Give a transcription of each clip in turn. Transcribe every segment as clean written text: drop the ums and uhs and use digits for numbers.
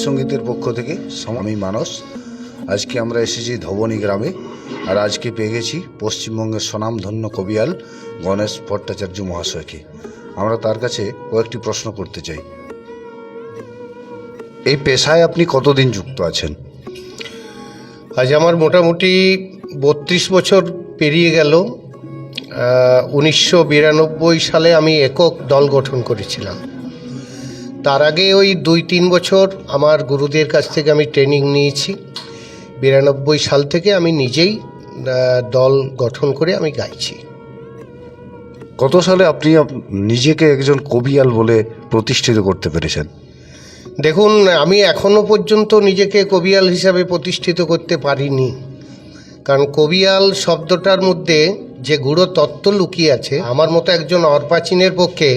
সঙ্গীতের পক্ষ থেকে আমি মানস। আজকে আমরা এসেছি ধবনী গ্রামে, আর আজকে পেয়ে গেছি পশ্চিমবঙ্গের স্বনামধন্য কবিয়াল গণেশ ভট্টাচার্য মহাশয়কে। আমরা তার কাছে কয়েকটি প্রশ্ন করতে চাই। এই পেশায় আপনি কতদিন যুক্ত আছেন? আজ আমার মোটামুটি 32 বছর পেরিয়ে গেল। 1992 সালে আমি একক দল গঠন করেছিলাম। তার আগে ওই 2-3 বছর আমার গুরুদের কাছ থেকে আমি ট্রেনিং নিয়েছি। 92 সাল থেকে আমি নিজেই দল গঠন করে আমি গাইছি। কত সালে আপনি নিজেকে একজন কবিয়াল বলে প্রতিষ্ঠিত করতে পেরেছেন? দেখুন, আমি এখনো পর্যন্ত নিজেকে কবিয়াল হিসাবে প্রতিষ্ঠিত করতে পারিনি, কারণ কবিয়াল শব্দটার মধ্যে যে গূঢ় তত্ত্ব লুকিয়ে আছে, আমার মতো একজন অর্বাচীনের পক্ষে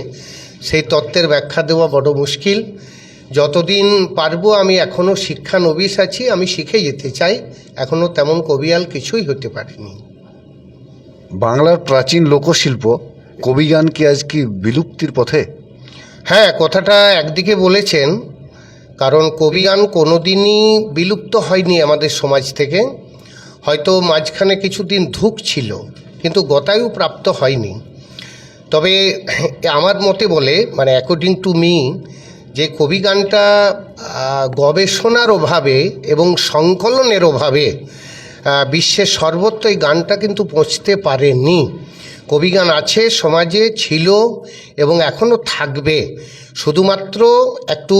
সেই তত্ত্বের ব্যাখ্যা দেওয়া বড় মুশকিল। যতদিন পারবো, আমি এখনও শিক্ষানবিশ আছি, আমি শিখে যেতে চাই। এখনও তেমন কবিয়াল কিছুই হতে পারিনি। বাংলার প্রাচীন লোকশিল্প কবিগান কি আজ কি বিলুপ্তির পথে? হ্যাঁ, কথাটা একদিকে বলেছেন, কারণ কবিগান কোনোদিনই বিলুপ্ত হয়নি আমাদের সমাজ থেকে। হয়তো মাঝখানে কিছুদিন ধুঁক ছিল, কিন্তু গতায়ু প্রাপ্ত হয়নি। তবে আমার মতে বলে, মানে অ্যাকর্ডিং টু মি, যে কবিগানটা গবেষণার অভাবে এবং সংকলনের অভাবে বিশ্বের সর্বত্র এই গানটা কিন্তু পৌঁছতে পারেনি। কবিগান আছে, সমাজে ছিল এবং এখনও থাকবে। শুধুমাত্র একটু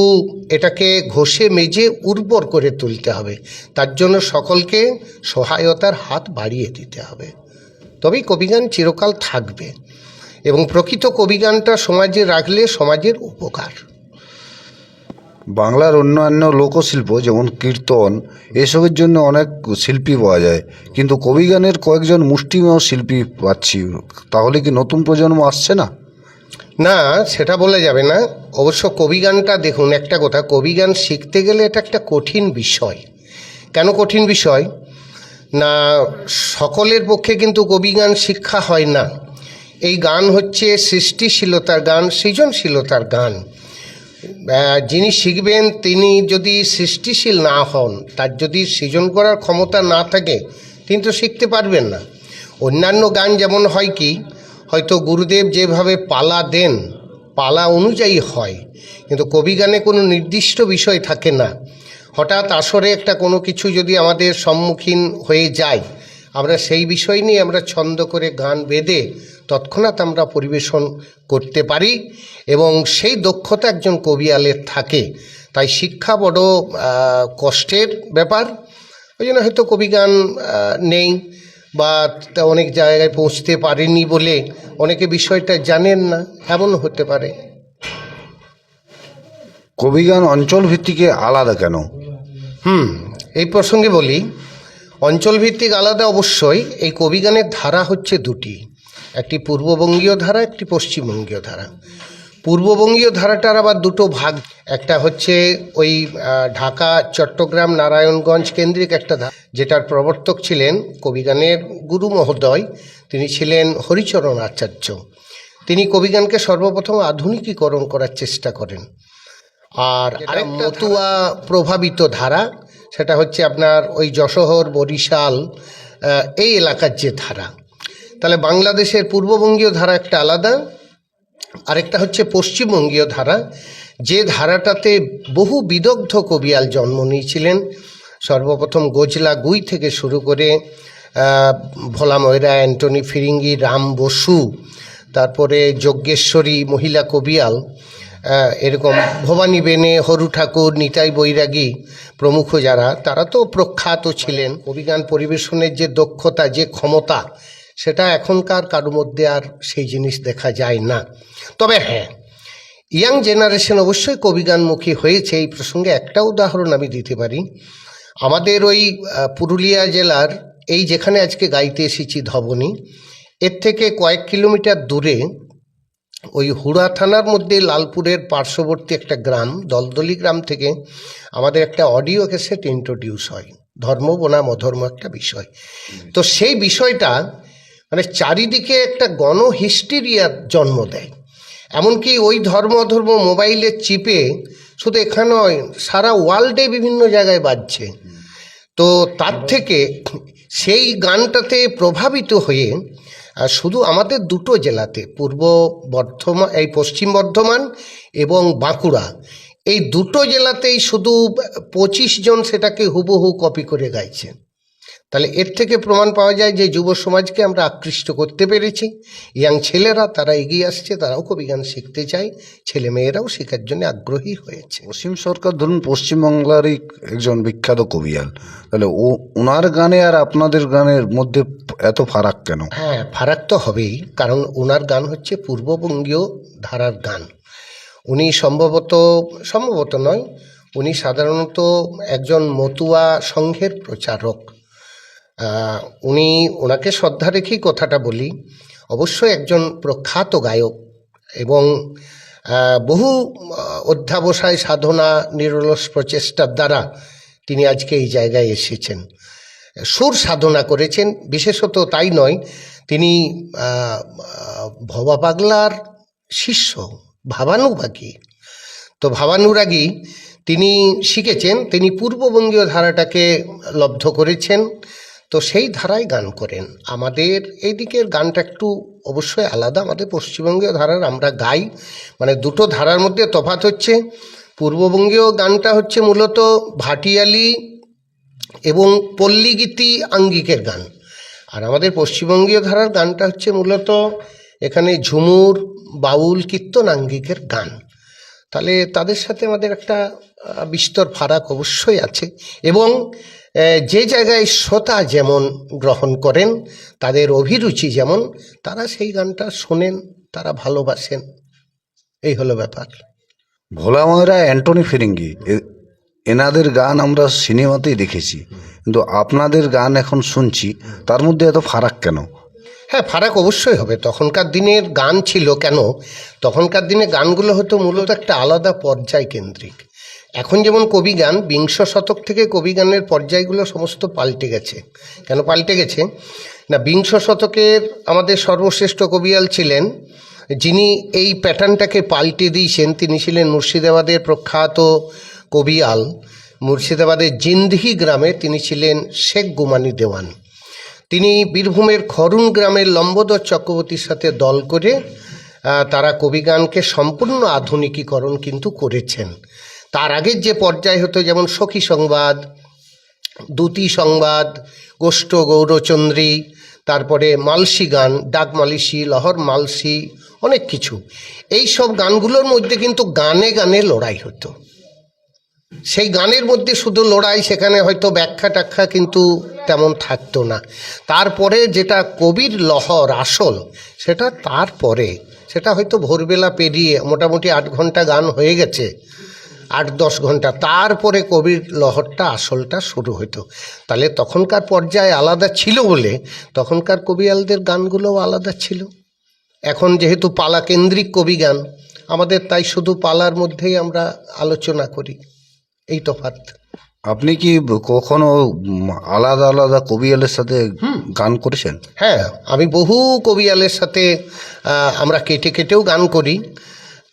এটাকে ঘষে মেজে উর্বর করে তুলতে হবে। তার জন্য সকলকে সহায়তার হাত বাড়িয়ে দিতে হবে, তবেই কবিগান চিরকাল থাকবে এবং প্রকৃত কবিগানটা সমাজে রাখলে সমাজের উপকার। বাংলার অন্যান্য লোকশিল্প যেমন কীর্তন, এসবের জন্য অনেক শিল্পী পাওয়া যায়, কিন্তু কবিগানের কয়েকজন মুষ্টিমেয় শিল্পী পাচ্ছি। তাহলে কি নতুন প্রজন্ম আসছে না? না, সেটা বলা যাবে না। অবশ্য কবিগানটা দেখুন, একটা কথা, কবিগান শিখতে গেলে এটা একটা কঠিন বিষয়। কেন কঠিন বিষয়? না, সকলের পক্ষে কিন্তু কবিগান শিক্ষা হয় না। এই গান হচ্ছে সৃষ্টিশীলতার গান, সৃজনশীলতার গান। যিনি শিখবেন তিনি যদি সৃষ্টিশীল না হন, তার যদি সৃজন করার ক্ষমতা না থাকে, তিনি তো শিখতে পারবেন না। অন্যান্য গান যেমন হয় কি, হয়তো গুরুদেব যেভাবে পালা দেন, পালা অনুযায়ী হয়, কিন্তু কবিগানে কোনো নির্দিষ্ট বিষয় থাকে না। হঠাৎ আসরে একটা কোনো কিছু যদি আমাদের সম্মুখীন হয়ে যায়, আমরা সেই বিষয় নিয়ে আমরা ছন্দ করে গান বেঁধে তৎক্ষণাৎ আমরা পরিবেশন করতে পারি, এবং সেই দক্ষতা একজন কবিয়ালের থাকে। তাই শিক্ষা বড় কষ্টের ব্যাপার। ওই জন্য হয়তো কবিগান নেই বা অনেক জায়গায় পৌঁছতে পারেনি বলে অনেকে বিষয়টা জানেন না, এমন হতে পারে। কবিগান অঞ্চল ভিত্তিকে আলাদা কেন? এই প্রসঙ্গে বলি, অঞ্চলভিত্তিক আলাদা অবশ্যই। এই কবিগানের ধারা হচ্ছে দুটি, একটি পূর্ববঙ্গীয় ধারা, একটি পশ্চিমবঙ্গীয় ধারা। পূর্ববঙ্গীয় ধারাটার আবার দুটো ভাগ। একটা হচ্ছে ওই ঢাকা, চট্টগ্রাম, নারায়ণগঞ্জ কেন্দ্রিক একটা ধারা, যেটার প্রবর্তক ছিলেন কবিগানের গুরু মহোদয়, তিনি ছিলেন হরিচরণ আচার্য। তিনি কবিগানকে সর্বপ্রথম আধুনিকীকরণ করার চেষ্টা করেন। আর আরেকটা মতুয়া প্রভাবিত ধারা, সেটা হচ্ছে আপনার ওই যশোহর, বরিশাল এই এলাকার যে ধারা। তাহলে বাংলাদেশের পূর্ববঙ্গীয় ধারা একটা আলাদা, আরেকটা হচ্ছে পশ্চিমবঙ্গীয় ধারা, যে ধারাটাতে বহু বিদগ্ধ কবিয়াল জন্ম নিয়েছিলেন। সর্বপ্রথম গোজলা গুই থেকে শুরু করে ভোলা ময়রা, অ্যান্টনি ফিরিঙ্গি, রাম বসু, তারপরে যজ্ঞেশ্বরী মহিলা কবিয়াল, এরকম ভবানী বেনে, হরু ঠাকুর, নিতাই বৈরাগী প্রমুখ যারা, তারা তো প্রখ্যাত ছিলেন। কবিগান পরিবেশনের যে দক্ষতা, যে ক্ষমতা, সেটা এখনকার কারোর মধ্যে আর সেই জিনিস দেখা যায় না। তবে হ্যাঁ, ইয়াং জেনারেশন অবশ্যই কবিগানমুখী হয়েছে। এই প্রসঙ্গে একটা উদাহরণ আমি দিতে পারি। আমাদের ওই পুরুলিয়া জেলার এই যেখানে আজকে গাইতে এসেছি ধবনী, এর থেকে কয়েক কিলোমিটার দূরে ওই হুড়া থানার মধ্যে লালপুরের পার্শ্ববর্তী একটা গ্রাম, দলদলি গ্রাম থেকে আমাদের একটা অডিও ক্যাসেট ইন্ট্রোডিউস হয়, ধর্ম বনাম অধর্ম একটা বিষয়। তো সেই বিষয়টা মানে চারিদিকে একটা গণ হিস্টেরিয়ার জন্ম দেয়। এমনকি ওই ধর্ম অধর্ম মোবাইলের চিপে শুধু এখানে নয়, সারা ওয়ার্ল্ডে বিভিন্ন জায়গায় বাজছে। তো তার থেকে সেই গানটাতে প্রভাবিত হয়ে শুধু আমাদের দুটো জেলাতে, পূর্ব বর্ধমান, এই পশ্চিম বর্ধমান এবং বাঁকুড়া, এই দুটো জেলাতেই শুধু 25 জন সেটাকে হুবহু কপি করে গাইছে। তাহলে এর থেকে প্রমাণ পাওয়া যায় যে যুব সমাজকে আমরা আকৃষ্ট করতে পেরেছি। ইয়াং ছেলেরা তারা এগিয়ে আসছে, তারাও কবিগান শিখতে চায়, ছেলে মেয়েরাও শেখার জন্য আগ্রহী হয়েছে। অসীম সরকার ধরুন পশ্চিমবাংলারই একজন বিখ্যাত কবিয়াল, তাহলে ওনার গানে আর আপনাদের গানের মধ্যে এত ফারাক কেন? হ্যাঁ, ফারাক তো হবেই, কারণ ওনার গান হচ্ছে পূর্ববঙ্গীয় ধারার গান। উনি সম্ভবত নয়, উনি সাধারণত একজন মতুয়া সংঘের প্রচারক। ওনাকে শ্রদ্ধা রেখেই কথাটা বলি, অবশ্যই একজন প্রখ্যাত গায়ক এবং বহু অধ্যাবসায় সাধনা নিরলস প্রচেষ্টার দ্বারা তিনি আজকে এই জায়গায় এসেছেন। সুর সাধনা করেছেন, বিশেষত তাই নয়, তিনি ভবা পাগলার শিষ্য, ভাবানুরাগী। তো ভাবানুরাগী তিনি শিখেছেন, তিনি পূর্ববঙ্গীয় ধারাটাকে লব্ধ করেছেন, তো সেই ধারায় গান করেন। আমাদের এই দিকের গানটা একটু অবশ্যই আলাদা, আমাদের পশ্চিমবঙ্গীয় ধারার আমরা গাই, মানে দুটো ধারার মধ্যে তফাৎ হচ্ছে, পূর্ববঙ্গীয় গানটা হচ্ছে মূলত ভাটিয়ালি এবং পল্লীগীতি আঙ্গিকের গান, আর আমাদের পশ্চিমবঙ্গীয় ধারার গানটা হচ্ছে মূলত এখানে ঝুমুর, বাউল, কীর্তন আঙ্গিকের গান। তাহলে তাদের সাথে আমাদের একটা বিস্তর ফারাক অবশ্যই আছে, এবং যে জায়গায় শ্রোতা যেমন গ্রহণ করেন, তাদের অভিরুচি যেমন, তারা সেই গানটা শোনেন, তারা ভালোবাসেন, এই হলো ব্যাপার। ভোলা ময়রা, অ্যান্টনি ফিরিঙ্গি, এনাদের গান আমরা সিনেমাতেই দেখেছি, কিন্তু আপনাদের গান এখন শুনছি, তার মধ্যে এত ফারাক কেন? হ্যাঁ, ফারাক অবশ্যই হবে। তখনকার দিনের গান ছিল কেন, তখনকার দিনে গানগুলো হতো মূলত একটা আলাদা পর্যায় কেন্দ্রিক। এখন যেমন কবি গান, বিংশ শতক থেকে কবি গানের পর্যায়গুলো সমস্ত পাল্টে গেছে। কেন পাল্টে গেছে না, বিংশ শতকের আমাদের সর্বশ্রেষ্ঠ কবিয়াল ছিলেন, যিনি এই প্যাটার্নটাকে পাল্টে দিয়েছেন, তিনি ছিলেন মুর্শিদাবাদের প্রখ্যাত কবিয়াল। মুর্শিদাবাদের জিন্দিহি গ্রামে তিনি ছিলেন শেখ গুমানি দেওয়ান। তিনি বীরভূমের খরুন গ্রামের লম্বোদর চক্রবর্তীর সাথে দল করে তারা কবিগানকে সম্পূর্ণ আধুনিকীকরণ কিন্তু করেছেন। তার আগের যে পর্যায় হতো, যেমন সখী সংবাদ, দ্যুতি সংবাদ, গোষ্ঠ গৌরচন্দ্রী, তারপরে মালসি গান, ডাক মালিসি, লহর মালসি, অনেক কিছু, এই সব গানগুলোর মধ্যে কিন্তু গানে গানে লড়াই হতো। সেই গানের মধ্যে শুধু লড়াই, সেখানে হয়তো ব্যাখ্যা ট্যাখ্যা কিন্তু তেমন থাকতো না। তারপরে যেটা কবির লহর আসল, সেটা তারপরে, সেটা হয়তো ভোরবেলা পেরিয়ে মোটামুটি 8 ঘন্টা গান হয়ে গেছে, 8-10 ঘন্টা, তারপরে কবির লহরটা আসলটা শুরু হতো। তাহলে তখনকার পর্যায়ে আলাদা ছিল বলে তখনকার কবিয়ালদের গানগুলোও আলাদা ছিল। এখন যেহেতু পালা কেন্দ্রিক কবি গান, আমাদের তাই শুধু পালার মধ্যেই আমরা আলোচনা করি, এই তফাৎ। আপনি কি কখনো আলাদা আলাদা কবিয়ালের সাথে গান করেছেন? হ্যাঁ, আমি বহু কবিয়ালের সাথে আমরা কেটে কেটেও গান করি।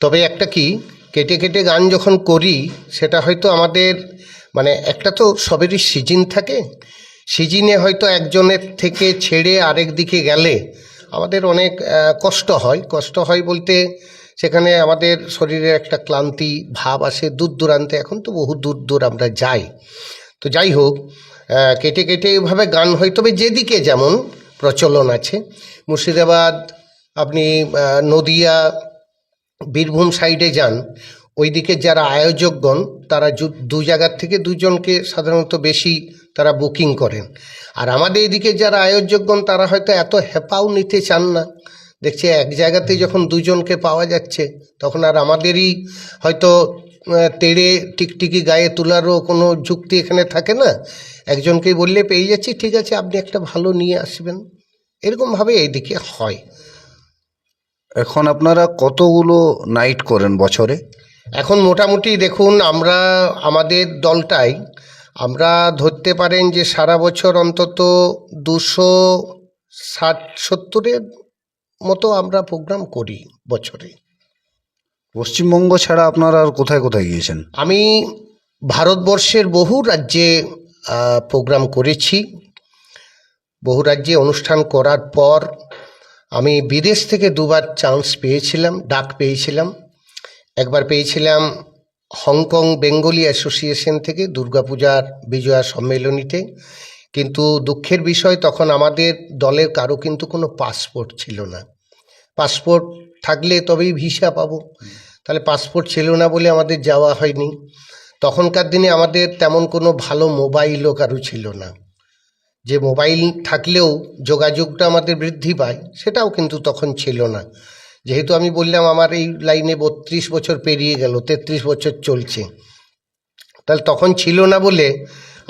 তবে একটা কি, কেটে কেটে গান যখন করি, সেটা হয়তো আমাদের মানে একটা তো সবেরই সিজন থাকে, সিজনে হয়তো একজনের থেকে ছেড়ে আরেক দিকে গেলে আমাদের অনেক কষ্ট হয় বলতে সেখানে আমাদের শরীরে একটা ক্লান্তি ভাব আসে, দূর দূরান্তে, এখন তো বহু দূর আমরা যাই। তো যাই হোক, কেটে কেটে এভাবে গান হয়। তবে যেদিকে যেমন প্রচলন আছে, মুর্শিদাবাদ, আপনি নদিয়া, বীরভূম সাইডে যান, ওইদিকে যারা আয়োজকগণ, তারা দু জায়গার থেকে দুজনকে সাধারণত বেশি তারা বুকিং করেন। আর আমাদের এদিকে যারা আয়োজকগণ, তারা হয়তো এত হেপাও নিতে চান না। দেখছি এক জায়গাতে যখন দুজনকে পাওয়া যাচ্ছে, তখন আর আমাদেরই হয়তো তেড়ে টিকটিকি গায়ে তোলারও কোনো যুক্তি এখানে থাকে না। একজনকেই বললে পেয়ে যাচ্ছি, ঠিক আছে আপনি একটা ভালো নিয়ে আসবেন, এরকমভাবে এইদিকে হয়। এখন আপনারা কতগুলো নাইট করেন বছরে? এখন মোটামুটি দেখুন, আমরা আমাদের দলটাই আমরা ধরতে পারেন যে সারা বছর অন্তত 260-70-এর মতো আমরা প্রোগ্রাম করি বছরে। পশ্চিমবঙ্গ ছাড়া আপনারা আর কোথায় কোথায় গিয়েছেন? আমি ভারতবর্ষের বহু রাজ্যে প্রোগ্রাম করেছি। বহু রাজ্যে অনুষ্ঠান করার পর আমি বিদেশ থেকে দুবার চান্স পেয়েছিলাম, ডাক পেয়েছিলাম। একবার পেয়েছিলাম হংকং বেঙ্গলি অ্যাসোসিয়েশন থেকে দুর্গাপূজার বিজয়া সম্মেলনীতে, কিন্তু দুঃখের বিষয় তখন আমাদের দলের কারো কিন্তু কোনো পাসপোর্ট ছিল না। পাসপোর্ট থাকলে তবেই ভিসা পাবো, তাহলে পাসপোর্ট ছিল না বলে আমাদের যাওয়া হয়নি। তখনকার দিনে আমাদের তেমন কোনো ভালো মোবাইলও কারো ছিল না, যে মোবাইল থাকলেও যোগাযোগটা আমাদের বৃদ্ধি পায় সেটাও কিন্তু তখন ছিল না। যেহেতু আমি বললাম আমার এই লাইনে 32 বছর পেরিয়ে গেল, 33 বছর চলছে, তাহলে তখন ছিল না বলে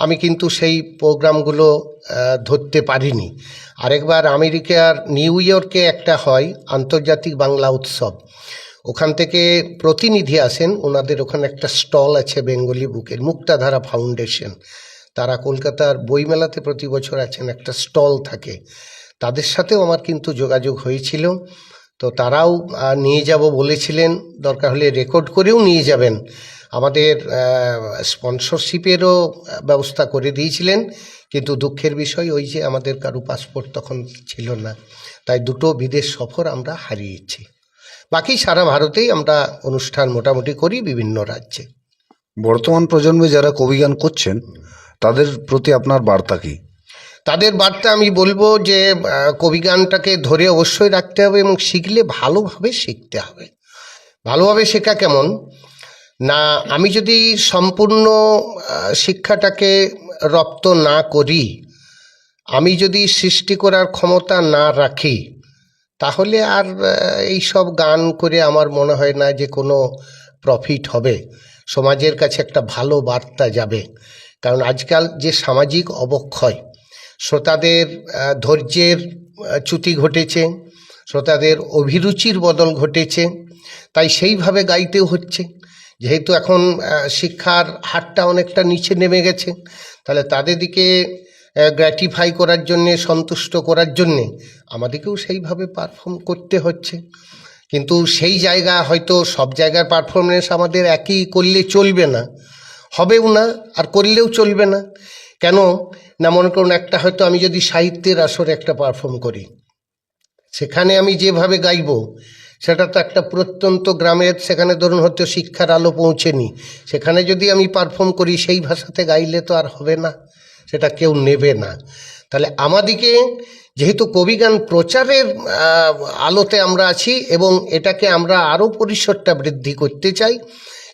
আমি কিন্তু সেই প্রোগ্রামগুলো ধরতে পারিনি। আরেকবার আমেরিকার নিউ ইয়র্কে একটা হয় আন্তর্জাতিক বাংলা উৎসব, ওখান থেকে প্রতিনিধি আসেন, ওনাদের ওখানে একটা স্টল আছে বেঙ্গলি বুকের, মুক্তাধারা ফাউন্ডেশন, তারা কলকাতার বইমেলাতে প্রতি বছর আছেন, একটা স্টল থাকে, তাদের সাথেও আমার কিন্তু যোগাযোগ হয়েছিল। তো তারাও নিয়ে যাব বলেছিলেন, দরকার হলে রেকর্ড করেও নিয়ে যাবেন। আমাদের স্পন্সরশিপেরও ব্যবস্থা করে দিয়েছিলেন, কিন্তু দুঃখের বিষয় ওই যে আমাদের কারো পাসপোর্ট তখন ছিল না, তাই দুটো বিদেশ সফর আমরা হারিয়েছি। বাকি সারা ভারতেই আমরা অনুষ্ঠান মোটামুটি করি বিভিন্ন রাজ্যে। বর্তমান প্রজন্মে যারা কবিগান করছেন তাদের প্রতি আপনার বার্তা কি? তাদের বার্তা আমি বলবো যে কবিগানটাকে ধরে অবশ্যই রাখতে হবে এবং শিখলে ভালোভাবে শিখতে হবে। ভালোভাবে শেখা কেমন না, আমি যদি সম্পূর্ণ শিক্ষাটাকে রপ্ত না করি, আমি যদি সৃষ্টি করার ক্ষমতা না রাখি, তাহলে আর এই সব গান করে আমার মনে হয় না যে কোনো প্রফিট হবে, সমাজের কাছে একটা ভালো বার্তা যাবে। কারণ আজকাল যে সামাজিক অবক্ষয়, শ্রোতাদের ধৈর্যের চ্যুতি ঘটেছে, শ্রোতাদের অভিরুচির বদল ঘটেছে, তাই সেইভাবে গাইতেও হচ্ছে। যেহেতু এখন শিক্ষার হারটা অনেকটা নিচে নেমে গেছে, তাহলে তাদের দিকে গ্র্যাটিফাই করার জন্যে, সন্তুষ্ট করার জন্যে আমাদেরকেও সেইভাবে পারফর্ম করতে হচ্ছে। কিন্তু সেই জায়গা হয়তো সব জায়গার পারফরমেন্স আমাদের একই করলে চলবে না, হবেও না, আর করলেও চলবে না। কেন না, মনে করুন একটা হয়তো আমি যদি সাহিত্যের আসরে একটা পারফর্ম করি, সেখানে আমি যেভাবে গাইব সেটা তো একটা প্রত্যন্ত গ্রামের, সেখানে ধরুন হয়তো শিক্ষার আলো পৌঁছেনি, সেখানে যদি আমি পারফর্ম করি সেই ভাষাতে গাইলে তো আর হবে না, সেটা কেউ নেবে না। তাহলে আমাদিকে যেহেতু কবিগান প্রচারের আলোতে আমরা আছি এবং এটাকে আমরা আরও পরিসরটা বৃদ্ধি করতে চাই,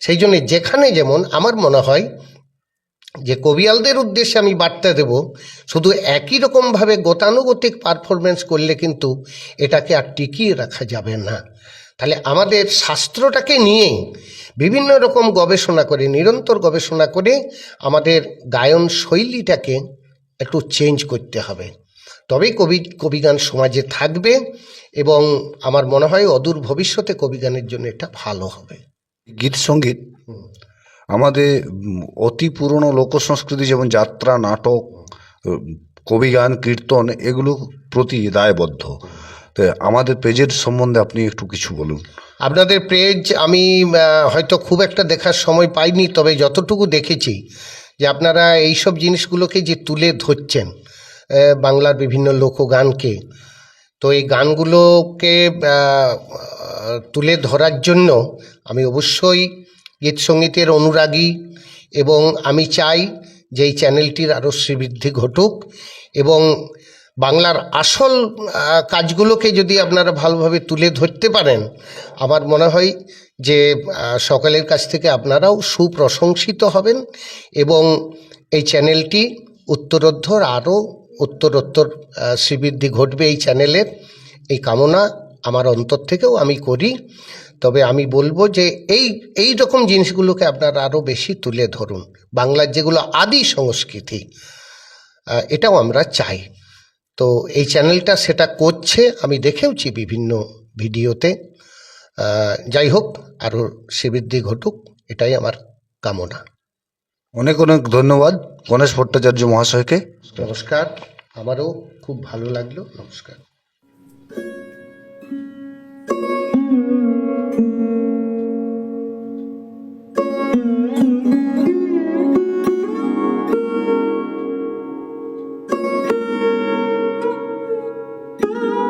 সেই জন্যে যেখানে যেমন আমার মনে হয় যে কবিয়ালদের উদ্দেশ্যে আমি বার্তা দেব, শুধু একই রকমভাবে গতানুগতিক পারফরমেন্স করলে কিন্তু এটাকে আর টিকিয়ে রাখা যাবে না। তাহলে আমাদের শাস্ত্রটাকে নিয়ে বিভিন্ন রকম গবেষণা করে, নিরন্তর গবেষণা করে আমাদের গায়ন শৈলীটাকে একটু চেঞ্জ করতে হবে, তবেই কবিগান সমাজে থাকবে এবং আমার মনে হয় অদূর ভবিষ্যতে কবিগানের জন্য এটা ভালো হবে। গীত সঙ্গীত আমাদের অতি পুরনো লোকসংস্কৃতি, যেমন যাত্রা, নাটক, কবিগান, কীর্তন, এগুলো প্রতি দায়বদ্ধ। তো আমাদের পেজের সম্বন্ধে আপনি একটু কিছু বলুন। আপনাদের পেজ আমি হয়তো খুব একটা দেখার সময় পাইনি, তবে যতটুকু দেখেছি যে আপনারা এইসব জিনিসগুলোকে যে তুলে ধরছেন, বাংলার বিভিন্ন লোকগানকে, তো এই গানগুলোকে তুলে ধরার জন্য আমি অবশ্যই গীত সঙ্গীতের অনুরাগী এবং আমি চাই যে এই চ্যানেলটির আরও শ্রীবৃদ্ধি ঘটুক এবং বাংলার আসল কাজগুলোকে যদি আপনারা ভালোভাবে তুলে ধরতে পারেন, আমার মনে হয় যে সকলের কাছ থেকে আপনারাও সুপ্রশংসিত হবেন এবং এই চ্যানেলটি উত্তরোত্তর আরও উত্তরোত্তর শ্রীবৃদ্ধি ঘটবে এই চ্যানেলের, এই কামনা আমার অন্তর থেকেও আমি করি। তবে আমি বলবো যে এই রকম জিনিসগুলোকে আপনারা আরও বেশি তুলে ধরুন, বাংলার যেগুলো আদি সংস্কৃতি, এটাও আমরা চাই। তো এই চ্যানেলটা সেটা করছে, আমি দেখেওছি বিভিন্ন ভিডিওতে। যাই হোক, আরও শ্রীবৃদ্ধি ঘটুক, এটাই আমার কামনা। অনেক অনেক ধন্যবাদ গণেশ ভট্টাচার্য মহাশয়কে। নমস্কার, আমারও খুব ভালো লাগলো। নমস্কার। you.